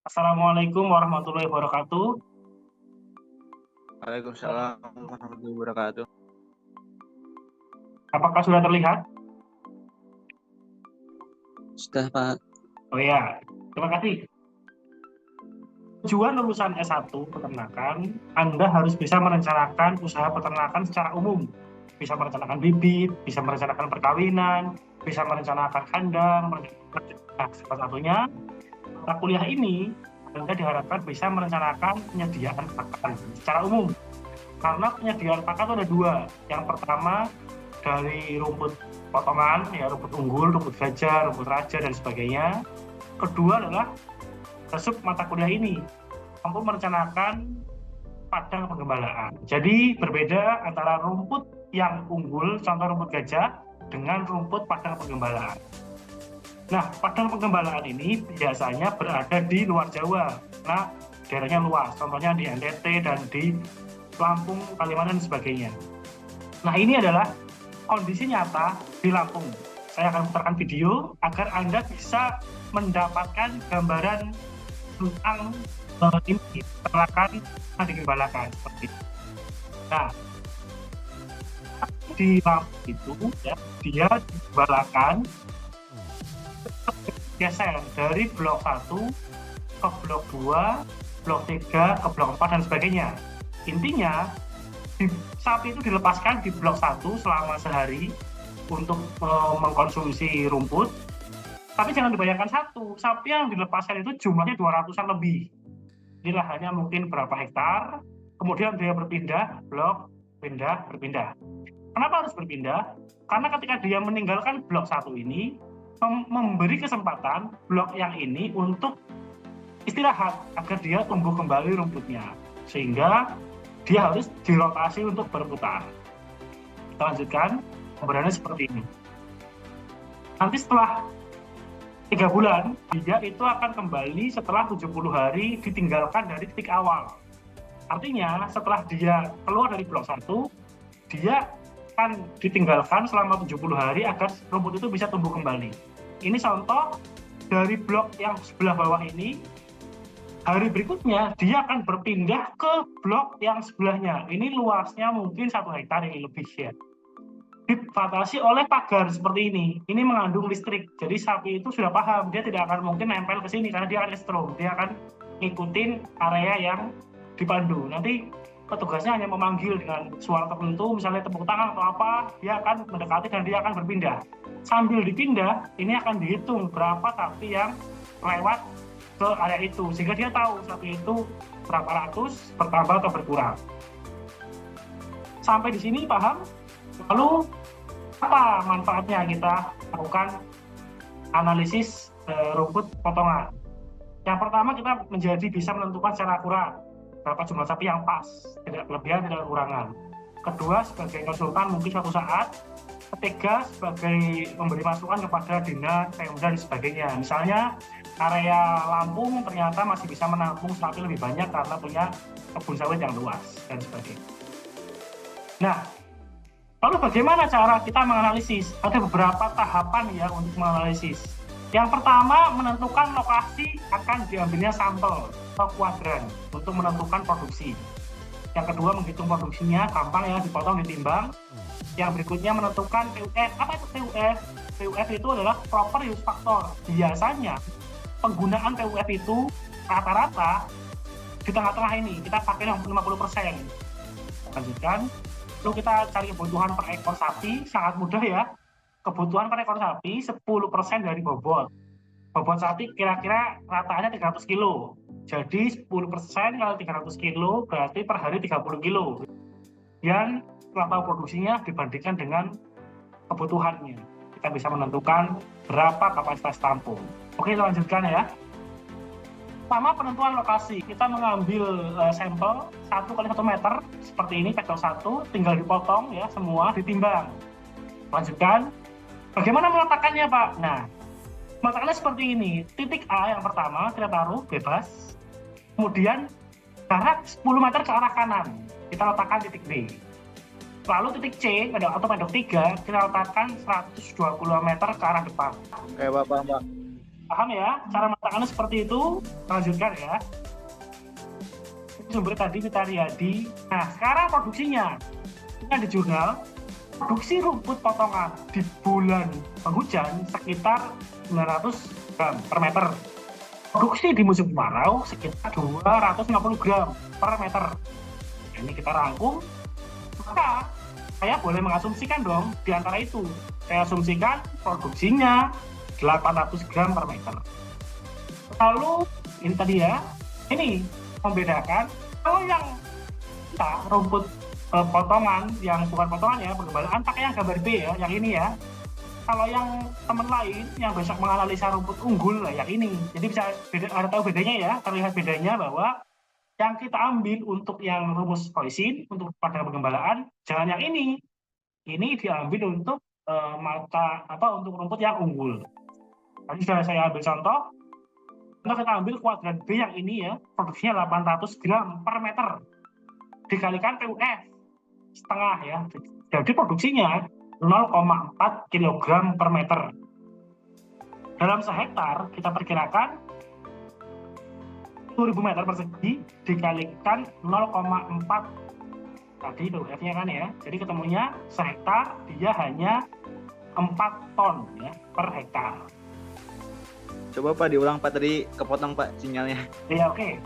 Assalamualaikum warahmatullahi wabarakatuh. Waalaikumsalam warahmatullahi wabarakatuh. Apakah sudah terlihat? Sudah, Pak. Oh ya, terima kasih. Tujuan lulusan S1 peternakan, Anda harus bisa merencanakan usaha peternakan secara umum. Bisa merencanakan bibit, bisa merencanakan perkawinan, bisa merencanakan kandang, nah, salah satunya mata kuliah ini Anda diharapkan bisa merencanakan penyediaan pakan secara umum. Karena penyediaan pakan itu ada dua. Yang pertama dari rumput potongan, ya rumput unggul, rumput gajah, rumput raja, dan sebagainya. Kedua adalah sub mata kuliah ini mampu merencanakan padang penggembalaan. Jadi berbeda antara rumput yang unggul, contoh rumput gajah, dengan rumput padang penggembalaan. Nah, padang penggembalaan ini biasanya berada di luar Jawa, karena daerahnya luas, contohnya di NTT dan di Lampung, Kalimantan, dan sebagainya. Nah, ini adalah kondisi nyata di Lampung. Saya akan putarkan video agar Anda bisa mendapatkan gambaran tentang ini peternakan yang digembalakan seperti itu. Nah, di Lampung itu ya, dia digembalakan geser dari blok 1 ke blok 2, blok 3 ke blok 4 dan sebagainya. Intinya sapi itu dilepaskan di blok 1 selama sehari untuk mengkonsumsi rumput. Tapi jangan dibayangkan satu, sapi yang dilepaskan itu jumlahnya 200-an lebih. Ini lahannya mungkin berapa hektar, kemudian dia berpindah, blok, pindah, berpindah. Kenapa harus berpindah? Karena ketika dia meninggalkan blok 1 ini, memberi kesempatan blok yang ini untuk istirahat agar dia tumbuh kembali rumputnya. Sehingga dia harus dirotasi untuk berputar. Kita lanjutkan, gambarannya seperti ini. Nanti setelah 3 bulan, dia itu akan kembali setelah 70 hari ditinggalkan dari titik awal. Artinya, setelah dia keluar dari blok 1, dia akan ditinggalkan selama 70 hari agar rumput itu bisa tumbuh kembali. Ini contoh dari blok yang sebelah bawah ini. Hari berikutnya, dia akan berpindah ke blok yang sebelahnya. Ini luasnya mungkin 1 hektar ini lebih ya. Dibatasi oleh pagar seperti ini. Ini mengandung listrik. Jadi sapi itu sudah paham, dia tidak akan mungkin nempel ke sini karena dia akan strom. Dia akan ngikutin area yang dipandu. Nanti petugasnya hanya memanggil dengan suara tertentu, misalnya tepuk tangan atau apa, dia akan mendekati dan dia akan berpindah. Sambil dipindah, ini akan dihitung berapa sapi yang lewat ke area itu, sehingga dia tahu sapi itu berapa ratus, bertambah atau berkurang. Sampai di sini paham? Lalu apa manfaatnya kita lakukan analisis rumput potongan? Yang pertama, kita menjadi bisa menentukan secara akurat berapa jumlah sapi yang pas, tidak kelebihan, tidak kekurangan. Kedua, sebagai konsultan mungkin suatu saat. Ketiga, sebagai memberi masukan kepada dinas, Pemda, dan sebagainya. Misalnya, area Lampung ternyata masih bisa menampung sapi lebih banyak karena punya kebun sawit yang luas, dan sebagainya. Nah, lalu bagaimana cara kita menganalisis? Ada beberapa tahapan ya untuk menganalisis. Yang pertama, menentukan lokasi akan diambilnya sampel atau kuadran untuk menentukan produksi. Yang kedua, menghitung produksinya, gampang ya, dipotong, ditimbang. Yang berikutnya, menentukan PUF. Apa itu PUF? PUF itu adalah proper use factor. Biasanya penggunaan PUF itu rata-rata di tengah-tengah ini, kita pakai yang 50%. Lanjutkan. Lalu kita cari kebutuhan per ekor sapi, sangat mudah ya. Kebutuhan per ekor sapi 10% dari bobot. Bobot sapi kira-kira rataannya 300 kilo. Jadi 10% kali 300 kilo berarti per hari 30 kilo. Dan setelah tahu produksinya dibandingkan dengan kebutuhannya, kita bisa menentukan berapa kapasitas tampung. Oke, kita lanjutkan ya. Pertama, penentuan lokasi. Kita mengambil sampel 1 kali 1 meter seperti ini, pegel 1, tinggal dipotong ya semua, ditimbang. Lanjutkan. Bagaimana meletakkannya, Pak? Nah, meletakkannya seperti ini. Titik A yang pertama kita taruh bebas. Kemudian jarak 10 meter ke arah kanan, kita letakkan titik B. Lalu titik C atau pedok 3 kita letakkan 120 meter ke arah depan. Oke, Pak. Paham ya? Cara meletakkannya seperti itu. Lanjutkan ya. Sumber tadi kita Riyadi. Nah, sekarang produksinya. Ini di jurnal. Produksi rumput potongan di bulan penghujan sekitar 900 gram per meter. Produksi di musim kemarau sekitar 250 gram per meter. Nah, ini kita rangkum. Maka saya boleh mengasumsikan dong di antara itu. Saya asumsikan produksinya 800 gram per meter. Lalu ini tadi ya, ini membedakan kalau yang kita rumput potongan yang bukan potongan ya, penggembalaan pakai yang gambar B ya, yang ini ya. Kalau yang teman lain yang besok menganalisa rumput unggul lah yang ini. Jadi bisa ada tahu bedanya ya, terlihat bedanya bahwa yang kita ambil untuk yang rumus Poisson untuk pada penggembalaan jangan yang ini. Ini diambil untuk untuk rumput yang unggul. Tadi sudah saya ambil contoh. Kita ambil kuadran B yang ini ya, produksinya 800 gram per meter dikalikan PUF setengah ya. Jadi produksinya 0,4 kg per meter. Dalam sehektar kita perkirakan 10.000 meter persegi dikalikan 0,4 tadi PUF-nya kan ya. Jadi ketemunya sehektar dia hanya 4 ton ya per hektar. Coba Pak diulang Pak, tadi kepotong Pak sinyalnya. Ya oke.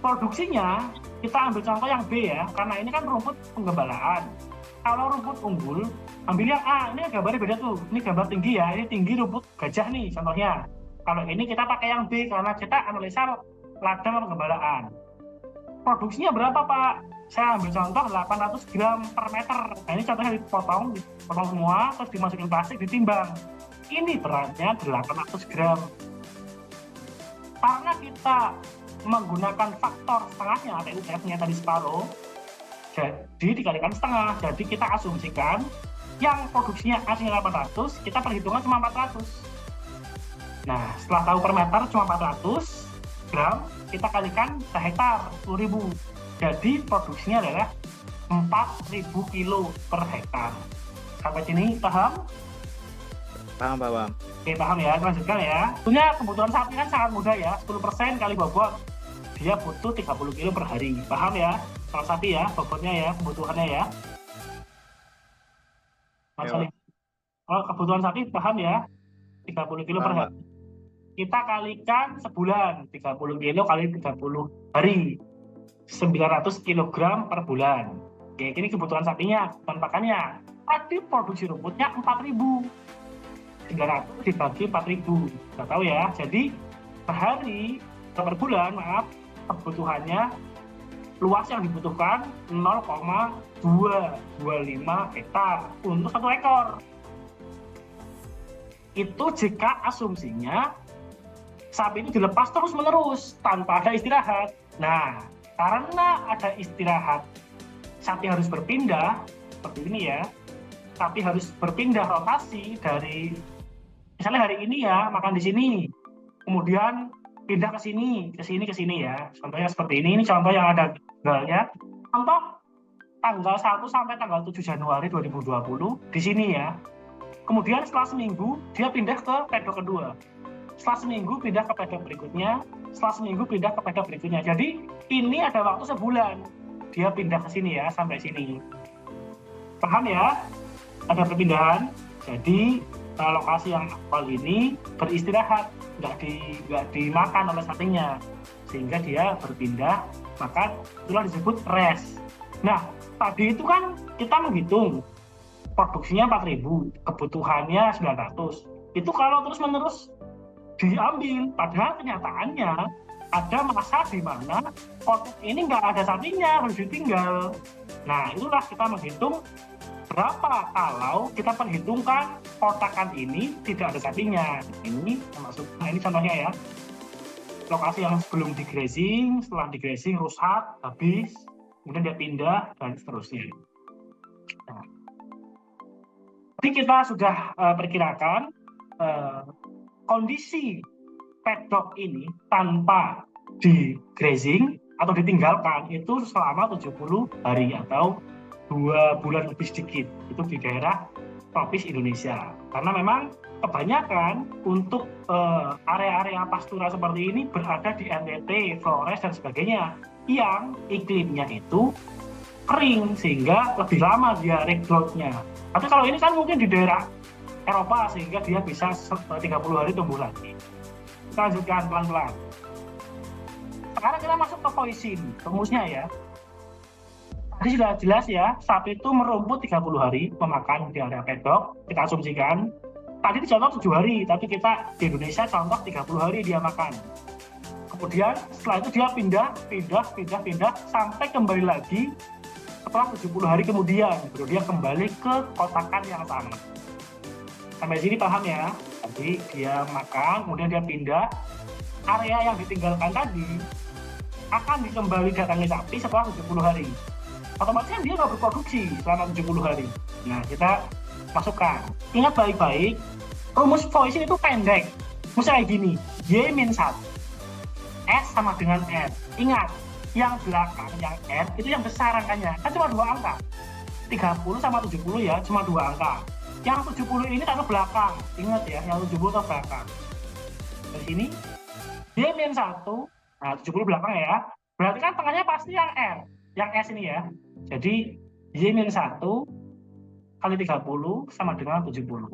Produksinya kita ambil contoh yang B ya, karena ini kan rumput penggembalaan. Kalau rumput unggul, ambil yang A, ini gambarnya beda tuh. Ini gambar tinggi ya, ini tinggi rumput gajah nih contohnya. Kalau ini kita pakai yang B karena kita analisa ladang penggembalaan. Produksinya berapa Pak? Saya ambil contoh 800 gram per meter. Nah ini contohnya dipotong semua, terus dimasukin plastik, ditimbang. Ini beratnya 800 gram. Karena kita menggunakan faktor setengahnya, TUF-nya tadi separuh, jadi dikalikan setengah. Jadi kita asumsikan yang produksinya aslinya 800, kita perhitungan cuma 400. Nah, setelah tahu per meter cuma 400 gram, kita kalikan sehektar 10.000. Jadi produksinya adalah 4.000 kilo per hektar. Sampai sini paham? Paham Pak, paham. Oke, paham ya, lanjutkan ya. Tentunya kebutuhan sapi kan sangat mudah ya, 10% kali bobot, dia butuh 30 kilo per hari. Paham ya? Kalau sapi ya, bobotnya ya, kebutuhannya ya. Mas Salim. Kalau kebutuhan sapi paham ya, 30 kilo per hari. Kita kalikan sebulan, 30 kilo kali 30 hari, 900 kilogram per bulan. Oke, ini kebutuhan sapinya, kebutuhan pakannya. Tadi produksi rumputnya 4.000. 900 dibagi 4.000, nggak tahu ya. Jadi per hari, per bulan, maaf, kebutuhannya luas yang dibutuhkan 0,225 hektar untuk 1 ekor. Itu jika asumsinya sapi ini dilepas terus-menerus tanpa ada istirahat. Nah, karena ada istirahat, sapi harus berpindah seperti ini ya. Sapi harus berpindah rotasi dari misalnya hari ini ya makan di sini, kemudian pindah ke sini, ke sini ya. Contohnya seperti ini contoh yang ada tanggalnya. Contoh tanggal 1 sampai tanggal 7 Januari 2020 di sini ya. Kemudian setelah seminggu dia pindah ke pedok kedua. Setelah seminggu pindah ke pedok berikutnya, setelah seminggu pindah ke pedok berikutnya. Jadi ini ada waktu sebulan. Dia pindah ke sini ya sampai sini. Paham ya? Ada perpindahan. Jadi lokasi yang awal ini beristirahat, nggak dimakan oleh sapinya, sehingga dia berpindah, maka itulah disebut rest. Nah, tadi itu kan kita menghitung produksinya 4.000, kebutuhannya 900. Itu kalau terus-menerus diambil, padahal kenyataannya ada masa di mana kotak ini nggak ada sapinya, harus ditinggal. Nah, itulah kita menghitung berapa kalau kita perhitungkan kotakan ini tidak ada sapinya. Ini termasuk, nah ini contohnya ya. Lokasi yang sebelum digrazing, setelah digrazing rusak, habis, kemudian dia pindah, dan seterusnya. Nah, jadi kita sudah perkirakan kondisi pedok ini tanpa digrazing atau ditinggalkan itu selama 70 hari atau 2 bulan lebih sedikit, itu di daerah tropis Indonesia. Karena memang kebanyakan untuk area-area pastura seperti ini berada di NTT, Flores, dan sebagainya yang iklimnya itu kering sehingga lebih lama dia regrowth-nya. Tapi kalau ini kan mungkin di daerah Eropa sehingga dia bisa 30 hari tumbuh lagi. Kita lanjutkan pelan-pelan. Sekarang kita masuk ke poisin, rumusnya ya. Tadi sudah jelas ya, sapi itu merumput 30 hari memakan di area pedok, kita asumsikan. Tadi dicontoh 7 hari, tapi kita di Indonesia contoh 30 hari dia makan. Kemudian setelah itu dia pindah sampai kembali lagi setelah 70 hari kemudian, baru dia kembali ke kotakan yang sama. Sampai sini paham ya? Tadi dia makan, kemudian dia pindah, area yang ditinggalkan tadi akan dikembali datangi sapi setelah 70 hari. Otomatis kan dia nggak berproduksi selama 70 hari. Nah, kita masukkan. Ingat baik-baik, rumus poisin itu pendek. Misalnya gini, Y-1, S sama dengan R. Ingat, yang belakang, yang R, itu yang besar angkanya. Kan cuma 2 angka. 30 sama 70 ya, cuma 2 angka. Yang 70 ini kan ke belakang. Ingat ya, yang 70 ke belakang. Dari sini, Y-1, nah 70 belakang ya. Berarti kan tengahnya pasti yang R, yang S ini ya. Jadi, Y-1 kali 30 sama dengan 70.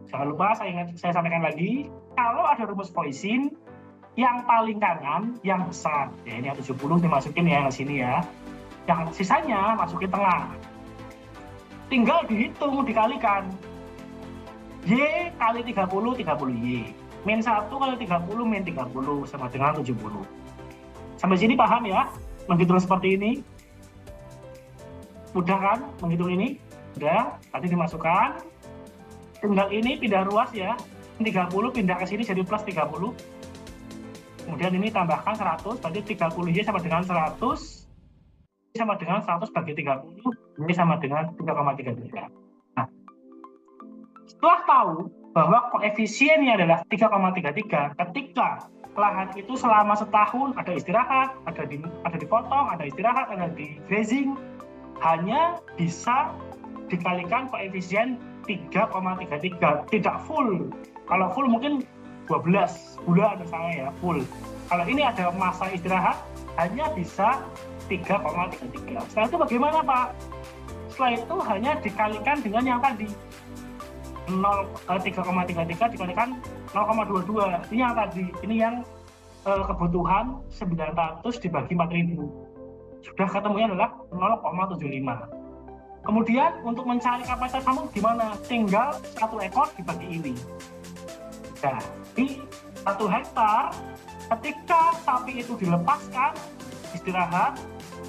Jangan lupa saya sampaikan lagi, kalau ada rumus poisin, yang paling kanan, yang besar, ya ini 70 dimasukin ya ke sini ya. Yang sisanya masukin tengah. Tinggal dihitung, dikalikan. Y kali 30, 30Y. Min 1 kali 30, min 30, sama dengan 70. Sampai sini paham ya? Menghitung seperti ini. Mudah kan menghitung ini? Udah, tadi dimasukkan. Tinggal ini pindah ruas ya. 30 pindah ke sini jadi plus 30. Kemudian ini tambahkan 100, berarti 30Y sama dengan 100. Sama dengan 100 bagi 30, ini sama dengan 3,33. Nah, setelah tahu bahwa koefisiennya adalah 3,33, ketika lahan itu selama setahun ada istirahat, ada dipotong, ada istirahat, ada di grazing, hanya bisa dikalikan koefisien 3,33, tidak full. Kalau full mungkin 12 bulan misalnya ya, full. Kalau ini ada masa istirahat, hanya bisa 3,33. Setelah itu bagaimana Pak? Setelah itu hanya dikalikan dengan yang tadi. 3,33 dikalikan 0,22. Ini yang tadi. Ini yang kebutuhan 900 dibagi 4.000. Sudah ketemunya adalah 0,75. Kemudian untuk mencari kapasitas kamu gimana? Tinggal 1 ekor dibagi ini. Nah, di 1 hektar, ketika sapi itu dilepaskan,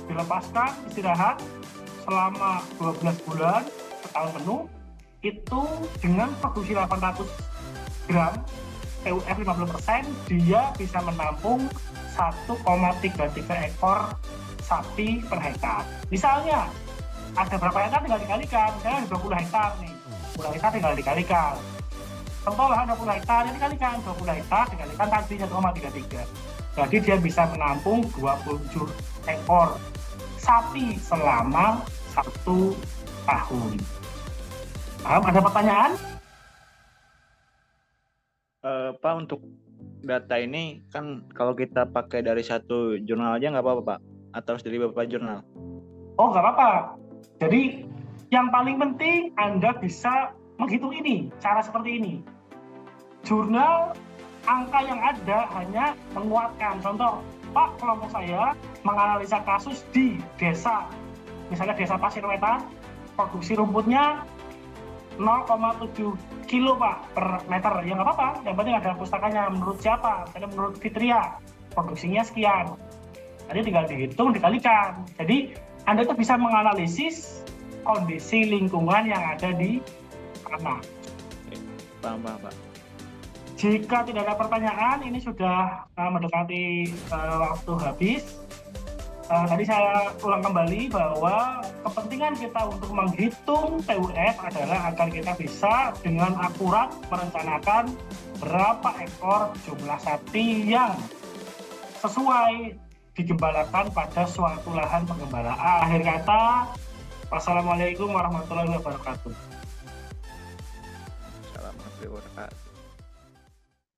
dilepaskan selama 12 bulan, setahun penuh, itu dengan produksi 800 gram TUF 50%, dia bisa menampung 1,33 ekor sapi per hektar. Misalnya, ada berapa hektar tinggal dikalikan, misalnya ada 20 hektar nih, 20 hektar tinggal dikalikan. Contoh lahan 20 hektar, ini dikalikan 20 hektar dikalikan tadi 1,33. Jadi dia bisa menampung 27 ekor sapi selama 1 tahun. Paham? Ada pertanyaan? Pak, untuk data ini kan kalau kita pakai dari satu jurnal aja nggak apa-apa Pak? Atau harus dari beberapa jurnal? Oh, nggak apa-apa. Jadi yang paling penting Anda bisa menghitung ini, cara seperti ini. Jurnal angka yang ada hanya menguatkan. Contoh, Pak, kelompok saya menganalisa kasus di desa, misalnya desa Pasir Wetan, produksi rumputnya 0,7 kilo Pak per meter. Ya nggak apa-apa, yang penting ada pustakanya. Menurut siapa? Misalnya menurut Fitria, produksinya sekian. Jadi tinggal dihitung, dikalikan. Jadi Anda itu bisa menganalisis kondisi lingkungan yang ada di tanah. Paham Pak. Jika tidak ada pertanyaan, ini sudah mendekati waktu habis. Tadi saya ulang kembali bahwa kepentingan kita untuk menghitung TUF adalah agar kita bisa dengan akurat merencanakan berapa ekor jumlah sapi yang sesuai digembalakan pada suatu lahan penggembalaan. Akhir kata, wassalamualaikum warahmatullahi wabarakatuh. Selamat. warahmatullahi wabarakatuh.